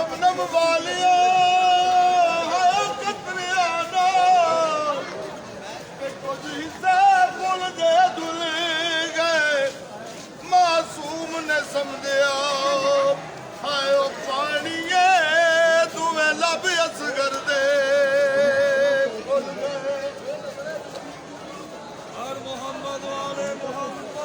शबनम वालिया है कतरिया ना कुछ हिस्से भुल दे धुल गए मासूम ने समझिया हाय ओ पानिए तुवे लब असगर दे भुल गए और मोहम्मद वाले मोहम्मद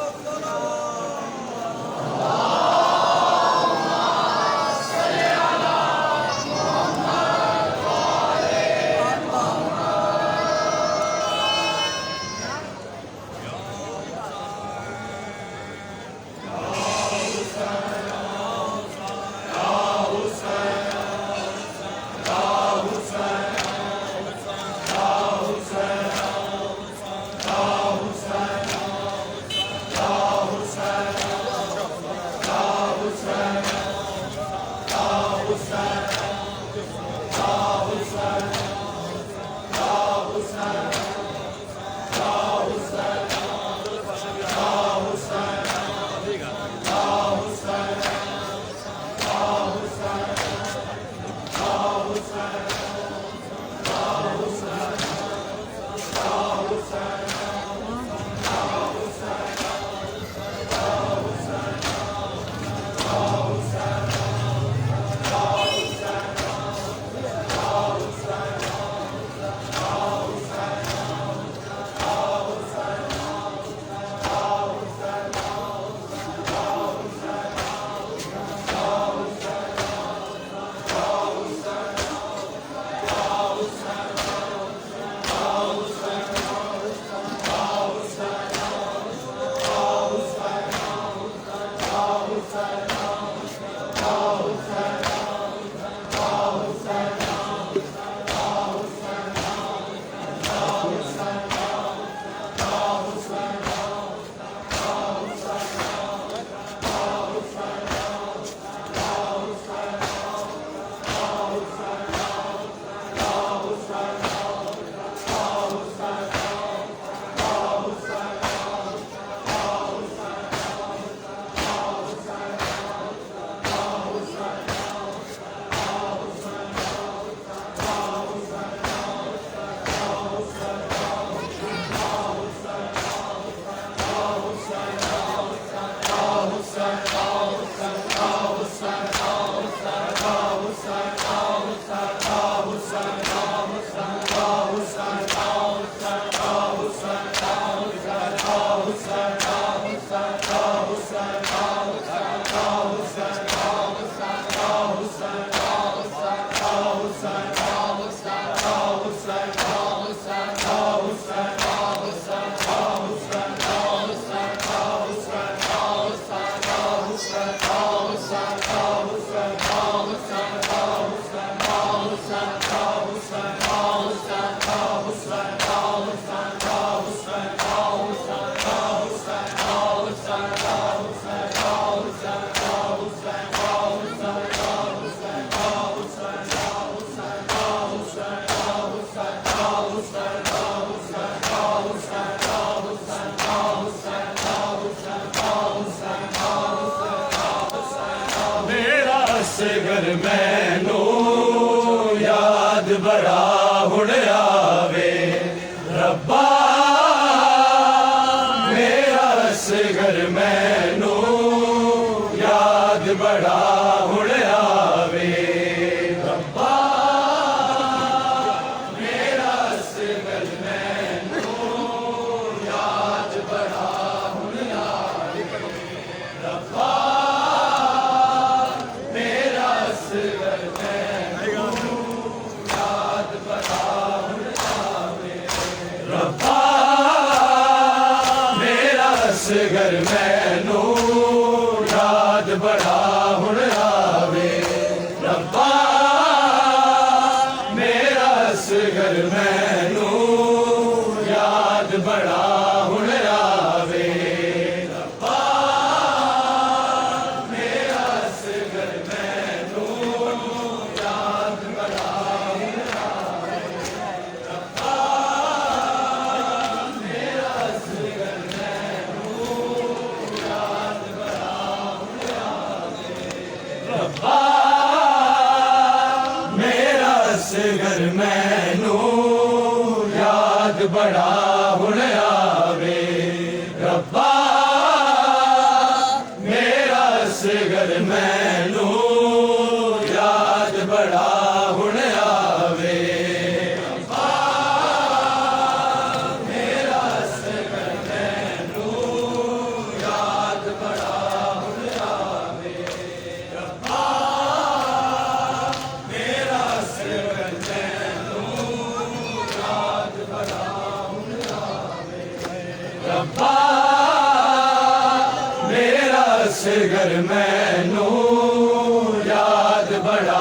घर मैनू याद बड़ा हुण आवे रब्बा मेरा असगर मैनू याद बड़ा हुण आवे रब्बा मेरा असगर मैनू याद बड़ा हुण आवे रब्बा घर मैनू याद बड़ा हुण आवे रब्बा मेरा असगर मैनू याद बड़ा हुण आवे रब्बा मेरा असगर मैनू याद बड़ा हुण आवे रब्बा मेरा असगर रब्बा असगर मैनू याद बड़ा हुण आवे रब्बा मेरा असगर मैनू याद बड़ा हुण आवे रब्बा मेरा असगर मैनू याद बड़ा हुण आवे रब्बा मेरा असगर मैनू याद बड़ा हुण आवे रब्बा मेरा असगर मैनू याद बड़ा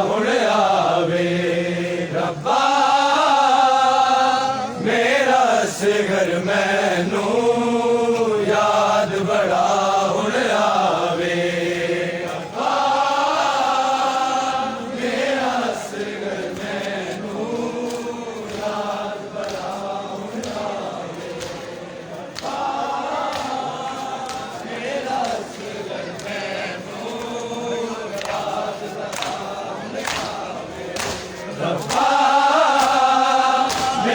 हुण आवे रब्बा मेरा असगर मैनू याद बड़ा हुण आवे रब्बा मेरा असगर मैनू याद बड़ा हुण आवे रब्बा मेरा असगर मैनू याद बड़ा हुण आवे रब्बा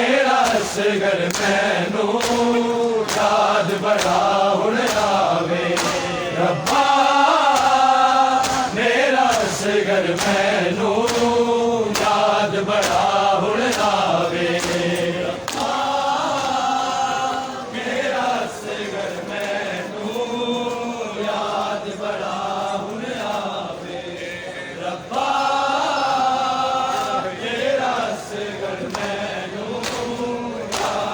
मेरा असगर मैनू याद बड़ा हुण आवे रब्बा मेरा असगर मैनू याद बड़ा हुण आवे रब्बा मेरा असगर मैनू याद बड़ा हुण आवे रब्बा मेरा असगर मैनू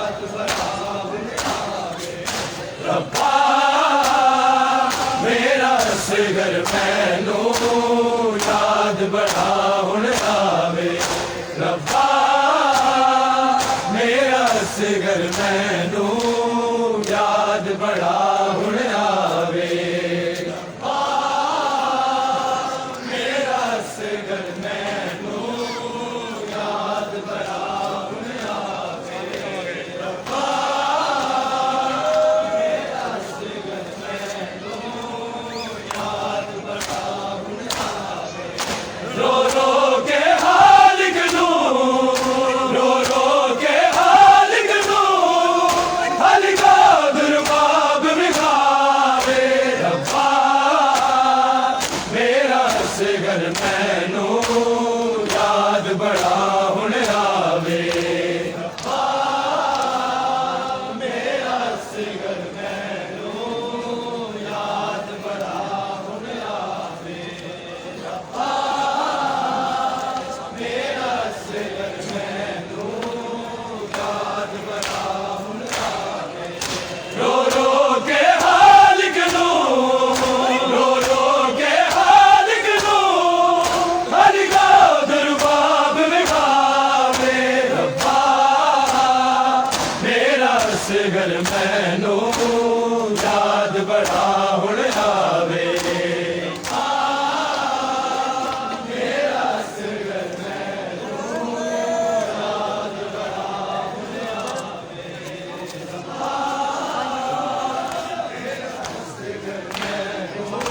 याद बड़ा हुण आवे रब्बा मेरा असगर मैनू याद बड़ा हुण आवे रब्बा मेरा असगर मैनू याद बड़ा हुण आवे रब्बा मेरा असगर मैनू याद बड़ा हुण आवे रब्बा मेरा असगर मैनू याद बड़ा हुण आवे रो रो के हाल गनू रो रो के हाल गनू हलका दुर्बाब विखावे रब्बा मेरा असगर मैनू याद बड़ा हुण आवे रब्बा मेरा असगर मैनू याद बड़ा हुण आवे रब्बा मेरा असगर मैनू याद बड़ा हुण आवे रो रो के हाल गनू रो रो के हाल गनू हलका दुर्बाब विखावे रब्बा मेरा असगर मैनू याद बड़ा हुण आवे रब्बा मेरा असगर मैनू याद बड़ा हुण आवे रब्बा मेरा असगर मैनू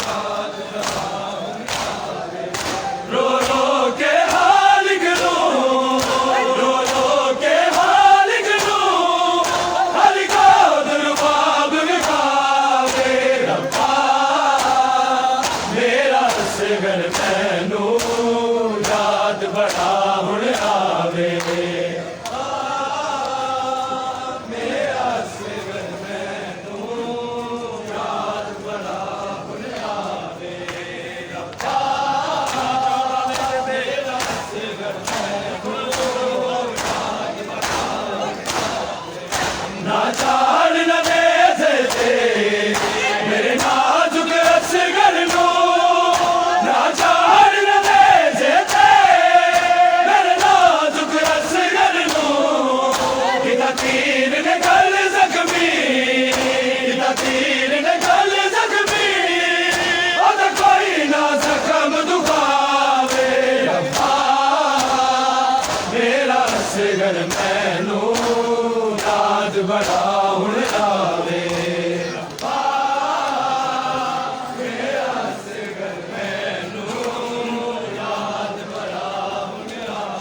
याद बड़ा हुण आवे रो रो के हाल गनू रो रो के हाल गनू हलका दुर्बाब विखावे रब्बा मेरा असगर मैनू याद बड़ा हुण आवे रब्बा मेरा असगर मैनू याद बड़ा हुण आवे रब्बा मेरा असगर मैनू याद बड़ा हुण आवे ना जान न दे ते मेरे नाजुक असगर नू ना जान न दे ते मेरे नाजुक असगर नू किता तीर निकल जख्मी किता तीर निकल जख्मी और कोई ना जख्म दुखावे रब्बा मेरा असगर मैनू याद बड़ा हुण आवे रब्बा मेरा असगर मैनू याद बड़ा हुण आवे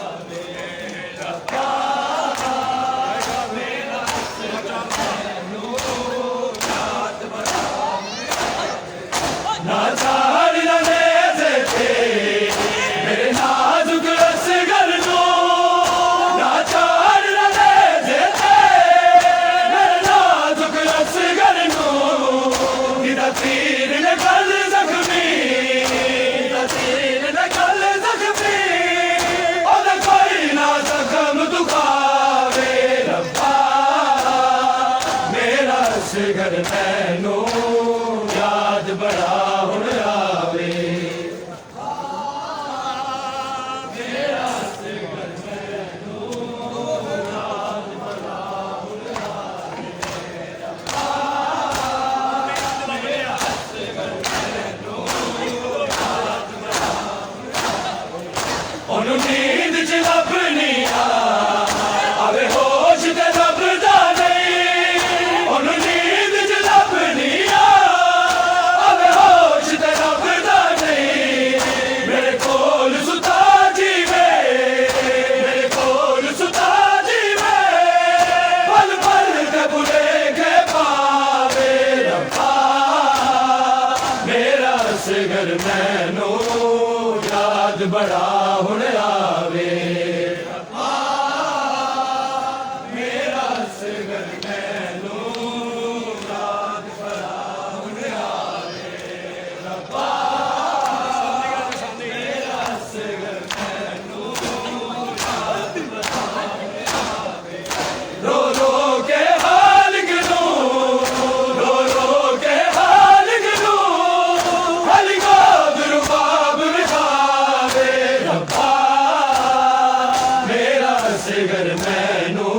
सिगर मैनू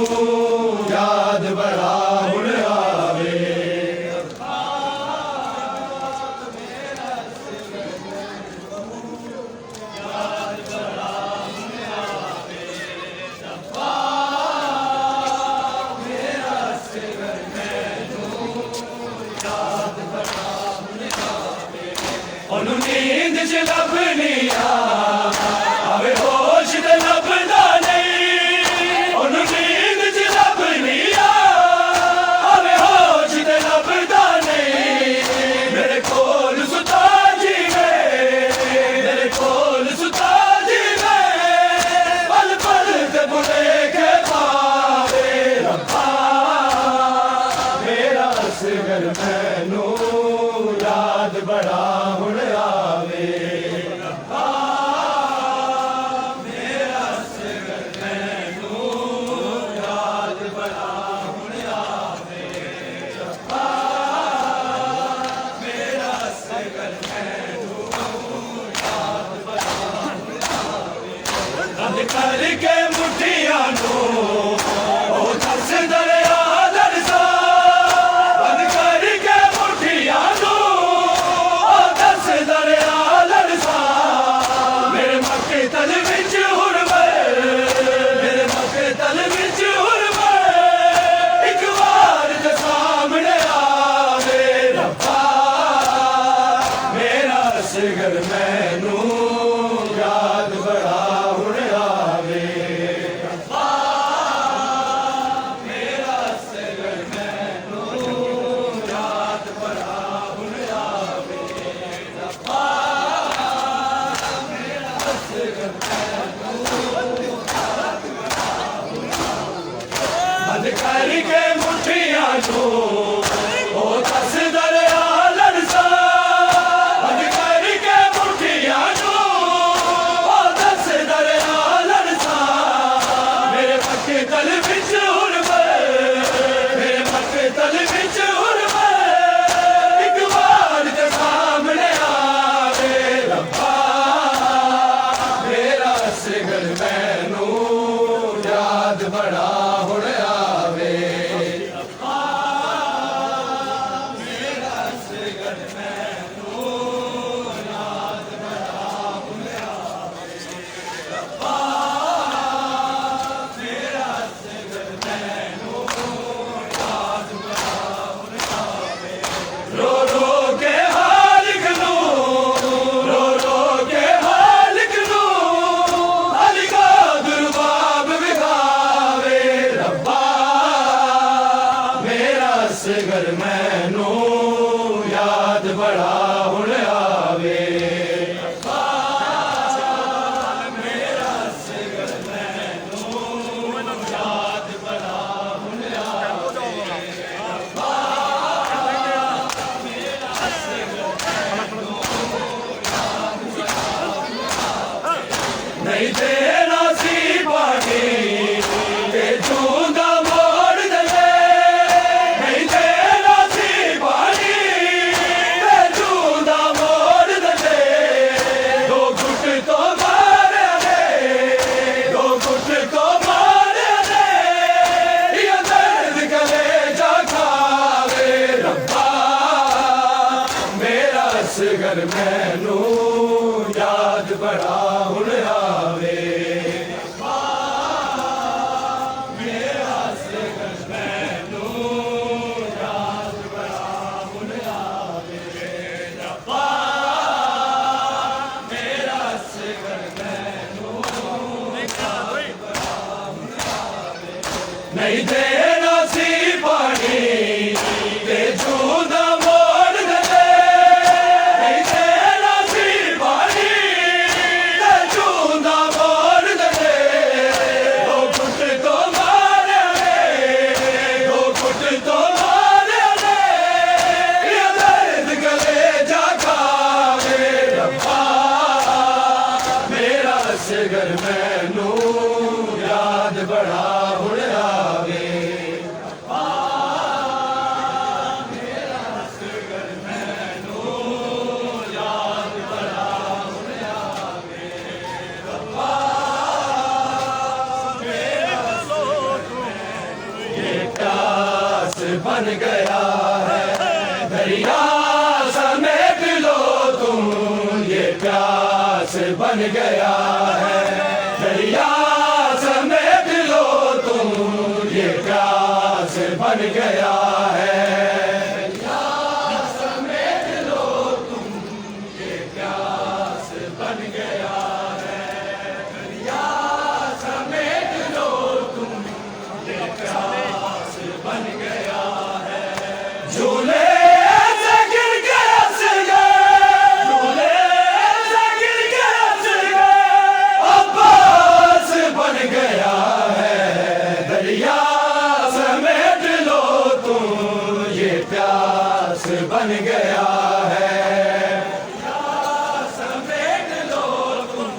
याद बड़ा हुण आवे ओनू नींद च लभनी आवे होश ते लभदा नहीं ओनू नींद च लभनी आवे होश ते लभदा नहीं मेरे कोल सुता जीवे मेरे कोल सुता जीवे पल पल ते भुलेखे पावे रब्बा मेरा सिगर मैनू याद बड़ा हुण आवे रब्बा मेरा सिगर मैनू याद बड़ा हुण आवे रब्बा मेरा सिगर मैनू याद बड़ा हुण आवे बंद करके मुठियां नू ओ दस दरिया दरसा बंद करके मुठियां नू तल विच हुरवे मेरे मक्के तल विच हुरवे एक बार ते सामने आवे रब्बा मेरा सिगर मैनू याद बड़ा हुण आवे रब्बा मेरा सिगर मैनू याद बड़ा हुण आवे रब्बा बंद करके मुठियां नू ओ दस दरिया लड़सा बंद करके मुठियां नू ओ दस दरिया लड़सा मेरे मक्के तल विच हुरवे मेरे मक्के तल विच हुरवे एक बार ते सामने आवे रब्बा मेरा सिगर मैनू याद बड़ा हुण आवे रब्बा मेरा सिगर मैनू याद बड़ा हुण आवे रब्बा मेरा सिगर मैनू याद बड़ा हुण आवे रो रो के हालिक नू रो रो के हालिक नू हालिका दुर्बाब विखावे रब्बा मेरा सिगर मैनू याद बड़ा हुण आवे रब्बा मेरा सिगर मैनू याद बड़ा हुण आवे रब्बा मेरा सिगर मैनू याद बड़ा हुण आवे नहीं तेरा सी पानी ते जूंदा मोड़ दे नहीं तेरा सी पानी ते जूंदा मोड़ दे दो घुट तो मारे दे दो घुट तो मारे दे ये दर्द गले जा खावे रब्बा मेरा सिगर मैनू याद बड़ा हुण आवे रब्बा मेरा सिगर मैनू याद बड़ा हुण आवे रब्बा मेरा सिगर मैनू याद बड़ा हुण आवे नहीं देना सी पानी ते जूंदा मोड़ दे नहीं देना सी पानी ते जूंदा मोड़ दे दो घुट तो मारे दो घुट तो मारे ये दर्द गले जा खावे रब्बा मेरा सिगर मैनू याद बड़ा हुण आवे रब्बा मेरा सिगर मैनू याद बड़ा हुण आवे रब्बा मेरा बन गया है। दरिया समेट लो तुम, ये प्यास बन गया है। दरिया समेट लो तुम, ये प्यास बन गया है। दरिया समेट लो तुम, ये प्यास बन गया है। दरिया समेट लो तुम, ये प्यास बन गया है। झूले से गिर के हंस गए, झूले से गिर के हंस गए, अब्बास बन गया है। दरिया समेट लो तुम, ये प्यास बन गया है। दरिया समेट लो तुम,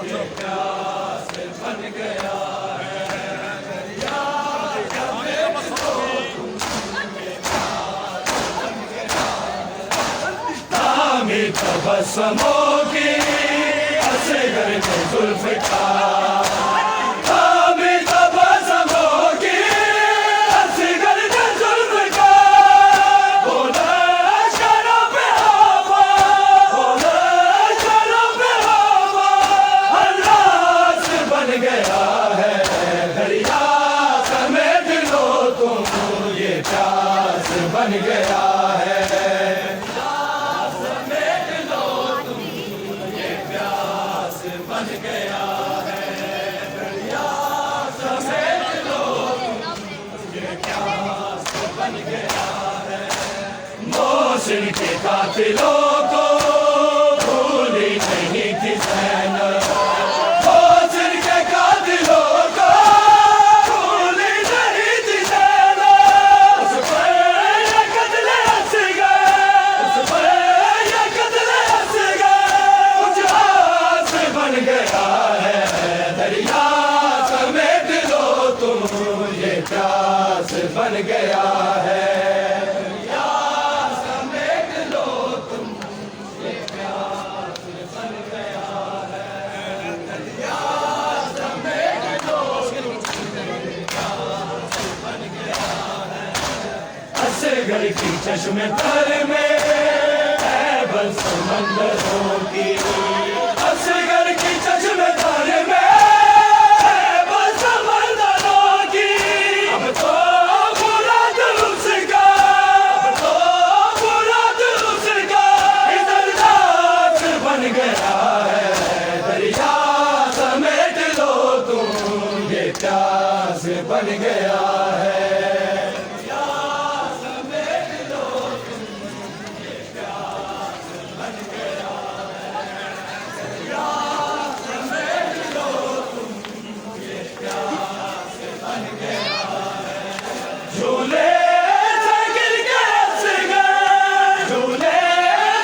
ये प्यास बन गया है। दरिया समेट लो तुम, तामी तबस्सुमों की असगर के जुल्फ़कार, तामी तबस्सुमों की असगर के जुल्फ़कार, वो लश्करों पे हवा, वो लश्करों पे हवा, हर्रास बन गया है। दरिया समेट लो तुम, ये प्यास बन गया है। बन गया है। दरिया समेट लो तुम, ये प्यास बन गया है। मोहसिन के कातिलों को भूली नहीं थी ज़ैनब, मोहसिन के कातिलों को भूली नहीं थी ज़ैनब। उस पर ये कत्ल हंस गए, उस पर ये कत्ल हंस गए, उजास बन गया है। दरिया समेट लो तुम, ये प्यास बन गया है। दरिया समेट लो तुम, ये प्यास बन गया है। दरिया समेट लो तुम, ये प्यास बन गया है। असगर की चश्मे तर में है बस समंदरों की, असगर की चश्मे तर में है बस समंदरों की। अब तो मुराद उसका, अब तो मुराद उसका इधर दास बन गया है। दरिया समेट लो तुम, ये प्यास बन गया है। दरिया समेट लो तुम, ये प्यास बन गया है। दरिया समेट लो तुम, ये प्यास बन गया है। झूले से गिर के हंस गए, झूले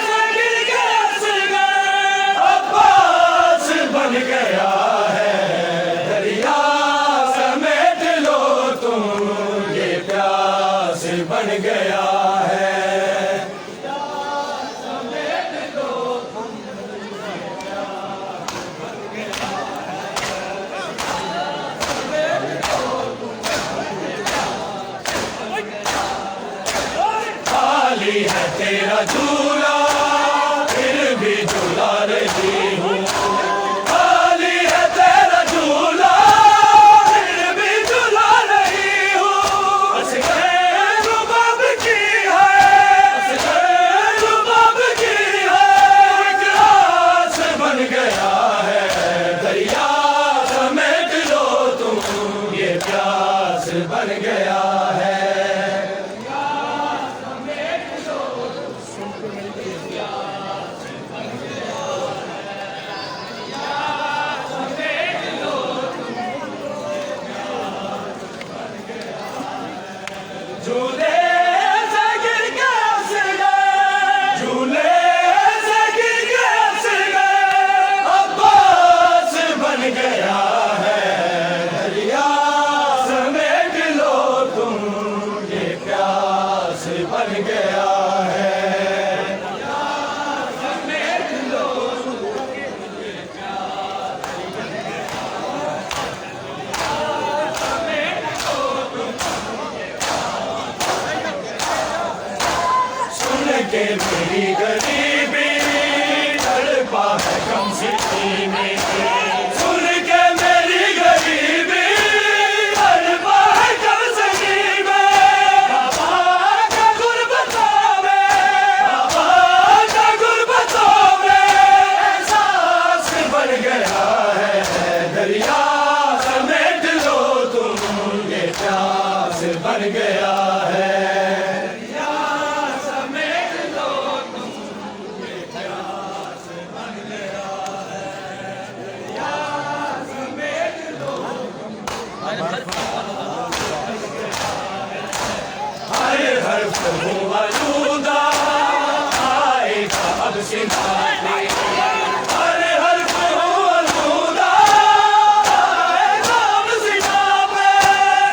से गिर के हंस गए, अब्बास बन गया है। दरिया समेट लो तुम, के मेरी गरीबी तड़पा है कम सिटी में, सुन के मेरी गरीबी तड़पा है कम सिटी में। बाबा का गुरबतों में, बाबा का गुरबतों में एहसास बन गया है दरिया समेट लो तुम, ये प्यास बन गया है। हर प्रभु आलूदा आएगा अब सिंगारे, हर प्रभु आलूदा आएगा अब सिंगारे।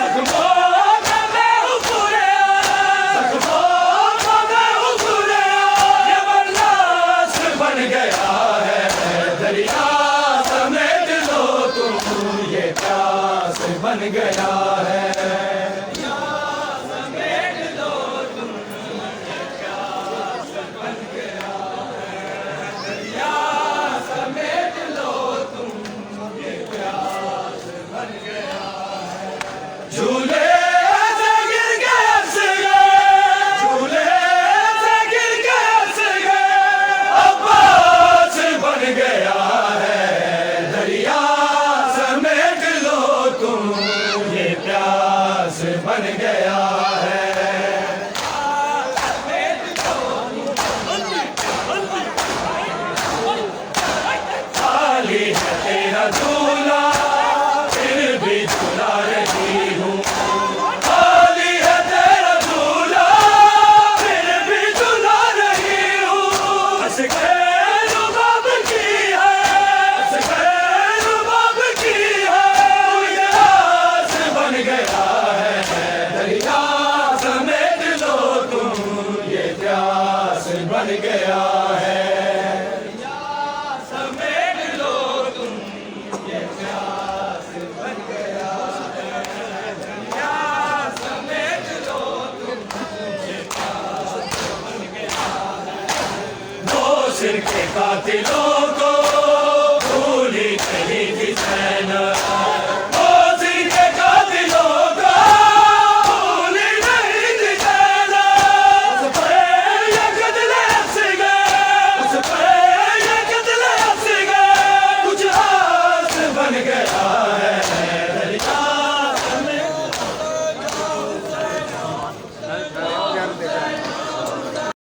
जख्मों का मैं हूँ पूरे आला, जख्मों का मैं हूँ पूरे आला। ये बर्दाश्त बन गया है दरिया समेट लो तुम, ये प्यास बन गया है। झूले से गिर के हंस गए, झूले से गिर के हंस गए, अब्बास बन गया है दरिया समेट लो तुम, ये प्यास बन गया है। खाली है तेरा झूला फिर भी झूला रही हूँ, खाली है तेरा झूला फिर भी झूला रही हूँ। हंस के रुबाब की है, हंस के रुबाब की है, ये आस बन गया है दरिया समेट लो तुम, ये प्यास बन गया है। सिर के कातिलों